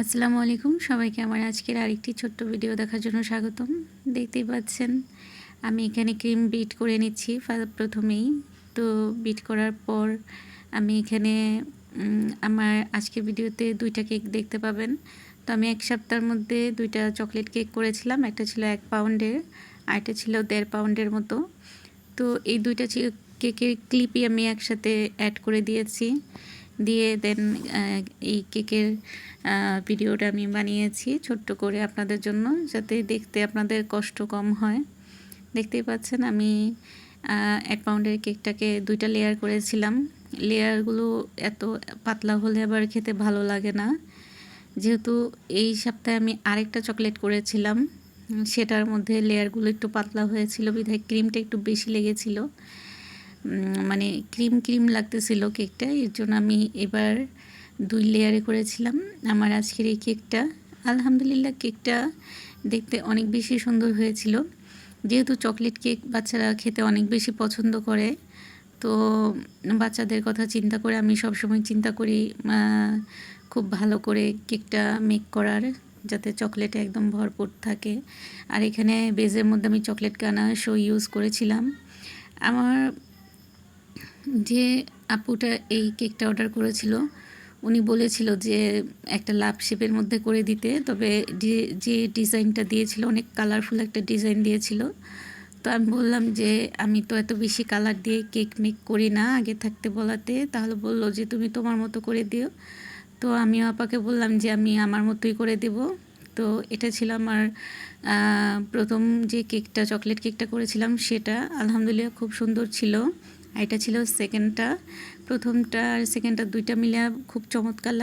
আসসালামু আলাইকুম সবাইকে আমার আজকের আরেকটি ছোট্ট ভিডিও দেখার জন্য স্বাগতম। দেখতেই পাচ্ছেন আমি এখানে ক্রিম বিট করে নিচ্ছি প্রথমেই। তো বিট করার পর আমি এখানে আমার আজকের ভিডিওতে 2টা কেক দেখতে পাবেন। তো আমি এক সপ্তাহের মধ্যে 2টা চকলেট কেক করেছিলাম। একটা ছিল 1 পাউন্ডের, আরেকটা ছিল 1.5 পাউন্ডের মতো। তো এই 2টা কেকের ক্লিপই আমি একসাথে অ্যাড করে দিয়েছি, দিয়ে দেন এই কেকের ভিডিওটা আমি বানিয়েছি ছোট্ট করে আপনাদের জন্য, যাতে দেখতে আপনাদের কষ্ট কম হয়। দেখতেই পাচ্ছেন আমি 1 পাউন্ডের কেকটাকে 2টা লেয়ার করেছিলাম। লেয়ারগুলো এত পাতলা হলে আবার খেতে ভালো লাগে না। যেহেতু এই সপ্তাহে আমি আরেকটা চকলেট করেছিলাম, সেটার মধ্যে লেয়ারগুলো একটু পাতলা হয়েছিল বিধায় ক্রিমটা একটু বেশি লেগেছিল, মানে ক্রিম ক্রিম লাগতেছিল কেকটা। এর জন্য আমি এবার 2 লেয়ারে করেছিলাম আমার আজকের এই কেকটা। আলহামদুলিল্লাহ কেকটা দেখতে অনেক বেশি সুন্দর হয়েছিল। যেহেতু চকলেট কেক বাচ্চারা খেতে অনেক বেশি পছন্দ করে, তো বাচ্চাদের কথা চিন্তা করে আমি সবসময় চিন্তা করি খুব ভালো করে কেকটা মেক করার, যাতে চকলেটে একদম ভরপুর থাকে। আর এখানে বেজের মধ্যে আমি চকলেট গানাশও ইউজ করেছিলাম। আমার যে আপুটা এই কেকটা অর্ডার করেছিল উনি বলেছিল যে একটা লাভ শেপের মধ্যে করে দিতে, তবে যে ডিজাইনটা দিয়েছিল অনেক কালারফুল একটা ডিজাইন দিয়েছিল। তো আমি বললাম যে আমি তো এত বেশি কালার দিয়ে কেক মেক করি না আগে থাকতে বলাতে। তাহলে বলল যে তুমি তোমার মতো করে দিও। তো আমিও আপাকে বললাম যে আমি আমার মতোই করে দেব। তো এটা ছিল আমার প্রথম যে কেকটা, চকলেট কেকটা করেছিলাম সেটা। আলহামদুলিল্লাহ খুব সুন্দর ছিল। আর এটা ছিল সেকেন্ডটা। প্রথমটা আর সেকেন্ডটা 2টা মিলে খুব চমৎকার